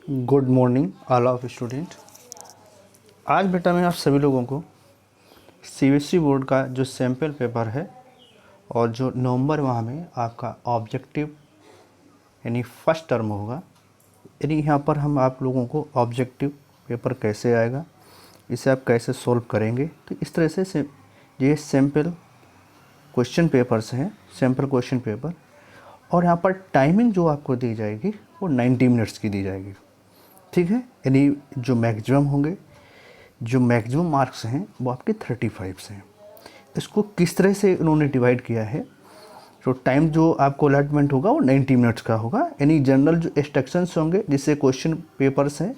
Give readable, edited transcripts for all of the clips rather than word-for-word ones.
Good morning all of student. आज बेटा मैं आप सभी लोगों को सीबीएसई बोर्ड का जो सैम्पल पेपर है और जो नवंबर माह में आपका ऑब्जेक्टिव यानी फर्स्ट टर्म होगा, यानी यहाँ पर हम आप लोगों को ऑब्जेक्टिव पेपर कैसे आएगा, इसे आप कैसे सॉल्व करेंगे, तो इस तरह से ये सैम्पल क्वेश्चन पेपर्स हैं, सैम्पल क्वेश्चन पेपर। और यहाँ पर टाइमिंग जो आपको दी जाएगी वो 90 मिनट्स की दी जाएगी, ठीक है। यानी जो मैक्सिमम होंगे, जो मैक्सिमम मार्क्स हैं वो आपके 35 से हैं। इसको किस तरह से उन्होंने डिवाइड किया है, तो टाइम जो आपको अलॉटमेंट होगा वो 90 मिनट्स का होगा। यानी जनरल जो इंस्ट्रक्शंस होंगे, जिससे क्वेश्चन पेपर्स हैं,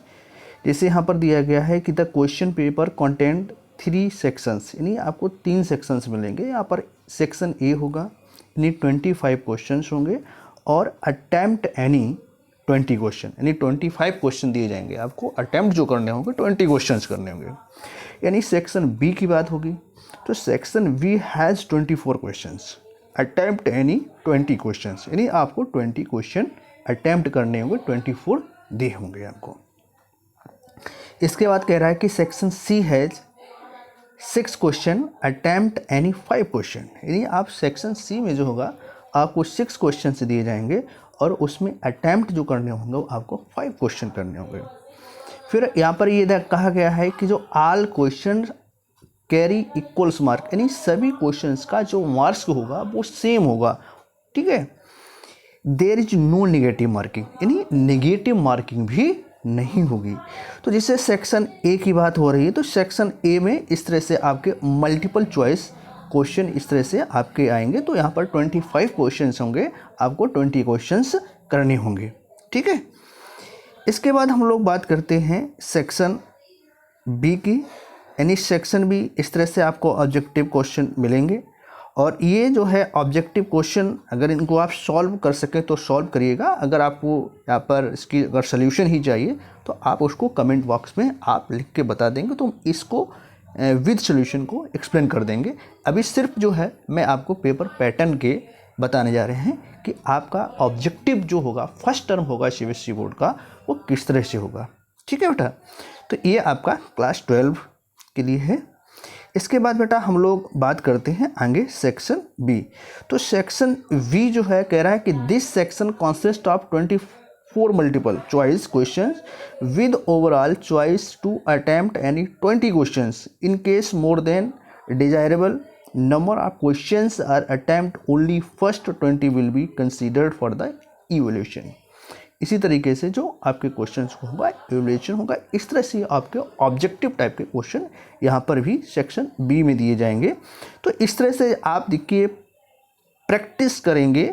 जैसे यहाँ पर दिया गया है कि the question paper content 3 sections, यानी आपको 3 सेक्शंस मिलेंगे। यहाँ पर सेक्शन ए होगा, यानी 25 क्वेश्चंस होंगे, और अटैम्प्ट एनी 20 क्वेश्चन, यानी 25 क्वेश्चन दिए जाएंगे आपको। अटैम्प्ट जो करने होंगे 20 क्वेश्चंस करने होंगे। यानी सेक्शन बी की बात होगी तो section B has 24 questions, attempt any 20 questions, यानी आपको 20 क्वेश्चन अटैम्प्ट करने होंगे, 24 दिए होंगे आपको। इसके बाद कह रहा है कि section C has 6 question, attempt any 5 question, यानी आप सेक्शन सी में जो होगा आपको 6 क्वेश्चन दिए जाएंगे और उसमें अटैम्प्ट जो करने होंगे वो आपको 5 क्वेश्चन करने होंगे। फिर यहाँ पर ये कहा गया है कि जो all question carry equals mark, यानी सभी क्वेश्चंस का जो मार्क्स होगा वो सेम होगा, ठीक है। There is no negative marking, यानी नेगेटिव मार्किंग भी नहीं होगी। तो जैसे सेक्शन ए की बात हो रही है तो सेक्शन ए में इस तरह से आपके मल्टीपल चॉइस क्वेश्चन इस तरह से आपके आएंगे। तो यहाँ पर 25 क्वेश्चंस होंगे, आपको 20 क्वेश्चंस करने होंगे, ठीक है। इसके बाद हम लोग बात करते हैं सेक्शन बी की, यानी सेक्शन बी इस तरह से आपको ऑब्जेक्टिव क्वेश्चन मिलेंगे। और ये जो है ऑब्जेक्टिव क्वेश्चन, अगर इनको आप सॉल्व कर सकें तो सॉल्व करिएगा। अगर आपको यहाँ पर इसकी अगर सोल्यूशन ही चाहिए तो आप उसको कमेंट बॉक्स में आप लिख के बता देंगे, तो इसको विद सॉल्यूशन को एक्सप्लेन कर देंगे। अभी सिर्फ जो है मैं आपको पेपर पैटर्न के बताने जा रहे हैं कि आपका ऑब्जेक्टिव जो होगा फर्स्ट टर्म होगा सीबीएसई बोर्ड का, वो किस तरह से होगा, ठीक है बेटा। तो ये आपका क्लास 12 के लिए है। इसके बाद बेटा हम लोग बात करते हैं आगे सेक्शन बी। तो सेक्शन बी जो है कह रहा है कि this section consist of 24 multiple choice questions with overall choice to attempt any 20 questions in case more than desirable number of questions are attempt only first 20 will be considered for the evaluation. इसी तरीके से जो आपके questions को होगा evaluation होगा। इस तरह से आपके ऑब्जेक्टिव टाइप के क्वेश्चन यहाँ पर भी सेक्शन बी में दिए जाएंगे। तो इस तरह से आप देखिए प्रैक्टिस करेंगे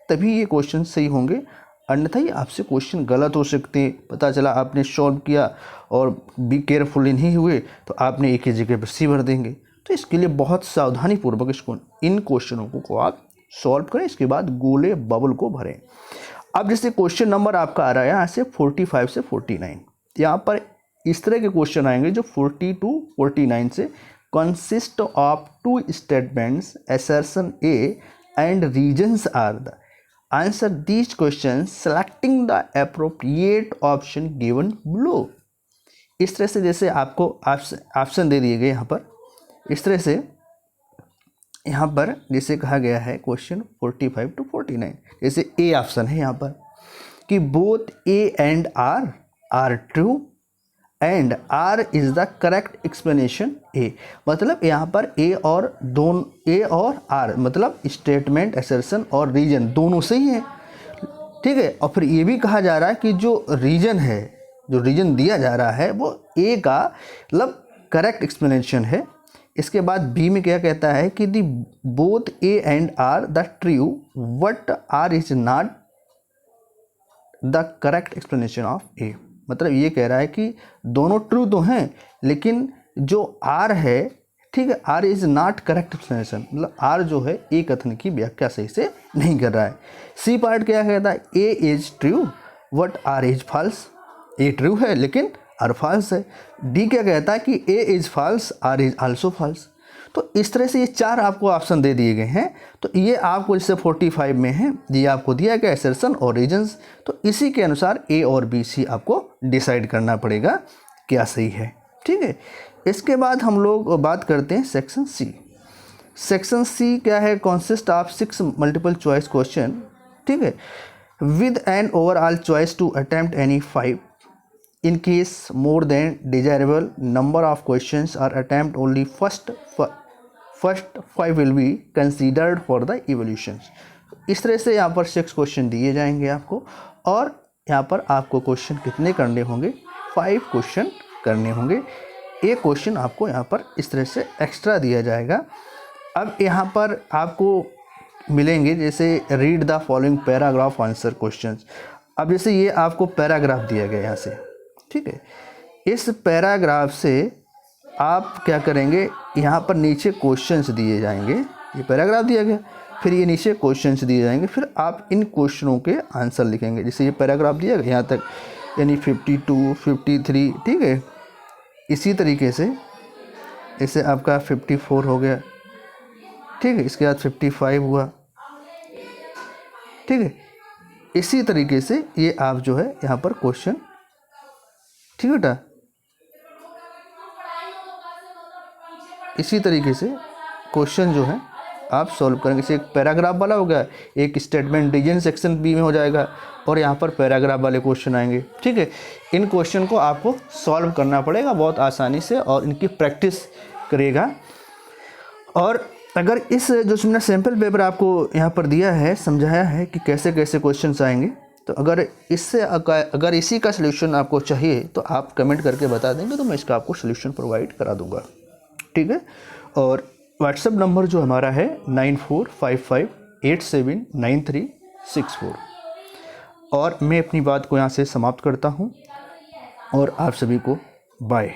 तभी ये क्वेश्चन सही होंगे, अन्यथा ही आपसे क्वेश्चन गलत हो सकते हैं। पता चला आपने सॉल्व किया और बी केयरफुली नहीं हुए तो आपने एक ही जगह पर सी भर देंगे। तो इसके लिए बहुत सावधानी पूर्वक इसको इन क्वेश्चनों को आप सॉल्व करें, इसके बाद गोले बबल को भरें। अब जैसे क्वेश्चन नंबर आपका आ रहा है यहाँ से 45 से 49, यहाँ पर इस तरह के क्वेश्चन आएंगे जो 40 to 49 से consist of 2 statements assertion A and reasons R the answer these question selecting the appropriate option given below. इस तरह से जैसे आपको ऑप्शन दे दिए गए यहाँ पर, इस तरह से यहाँ पर जैसे कहा गया है क्वेश्चन 45 to 49, जैसे ए ऑप्शन है यहाँ पर कि both A and R are true and R is the correct explanation A. मतलब यहाँ पर ए और आर मतलब स्टेटमेंट असर्शन और रीजन दोनों सही है, ठीक है। और फिर ये भी कहा जा रहा है कि जो रीजन है, जो रीजन दिया जा रहा है वो ए का मतलब करेक्ट एक्सप्लेनेशन है। इसके बाद बी में क्या कहता है कि the both A and R the true but R is not the correct explanation of A. मतलब ये कह रहा है कि दोनों ट्रू तो हैं लेकिन जो आर है, ठीक है, R is not correct explanation, मतलब आर जो है ए कथन की व्याख्या सही से नहीं कर रहा है। सी पार्ट क्या कहता है, A is true but R is false, A true है लेकिन आर फॉल्स है। डी क्या कहता है कि A is false R is also false. तो इस तरह से ये 4 आपको ऑप्शन दे दिए गए हैं। तो ये आपको जैसे 45 में है, ये आपको दिया गया असर्शन और रीजंस, तो इसी के अनुसार ए और बी सी आपको डिसाइड करना पड़ेगा क्या सही है। ठीक है, इसके बाद हम लोग बात करते हैं सेक्शन सी। सेक्शन सी क्या है? Consist of 6 multiple choice question. ठीक है, with an overall choice to attempt any 5। In case more than desirable number of questions are attempt only first 5 will be considered for the evolution. इस तरह से यहाँ पर 6 question दिए जाएंगे आपको, और यहाँ पर आपको क्वेश्चन कितने करने होंगे? 5 क्वेश्चन करने होंगे। एक क्वेश्चन आपको यहाँ पर इस तरह से एक्स्ट्रा दिया जाएगा। अब यहाँ पर आपको मिलेंगे जैसे read the following paragraph answer questions. अब जैसे ये आपको पैराग्राफ दिया गया यहाँ से, ठीक है, इस पैराग्राफ से आप क्या करेंगे? यहाँ पर नीचे क्वेश्चंस दिए जाएंगे, ये पैराग्राफ दिया गया, फिर ये नीचे क्वेश्चंस दिए जाएंगे, फिर आप इन क्वेश्चनों के आंसर लिखेंगे। जैसे ये पैराग्राफ दिया गया यहाँ तक, यानी 52, 53, ठीक है। इसी तरीके से इसे आपका 54 हो गया, ठीक है, इसके बाद 55 हुआ, ठीक है। इसी तरीके से ये आप जो है यहाँ पर क्वेश्चन, ठीक है बेटा, इसी तरीके से क्वेश्चन जो है आप सॉल्व करेंगे। जैसे एक पैराग्राफ वाला हो गया, एक स्टेटमेंट डिवीजन सेक्शन बी में हो जाएगा, और यहाँ पर पैराग्राफ वाले क्वेश्चन आएंगे, ठीक है। इन क्वेश्चन को आपको सॉल्व करना पड़ेगा बहुत आसानी से, और इनकी प्रैक्टिस करेगा। और अगर इस जो मैंने सैम्पल पेपर आपको यहाँ पर दिया है, समझाया है कि कैसे कैसे क्वेश्चन आएंगे, तो अगर इसी का सलूशन आपको चाहिए तो आप कमेंट करके बता देंगे, तो मैं इसका आपको सलूशन प्रोवाइड करा दूंगा, ठीक है। और व्हाट्सएप नंबर जो हमारा है 9455879364। और मैं अपनी बात को यहाँ से समाप्त करता हूँ, और आप सभी को बाय।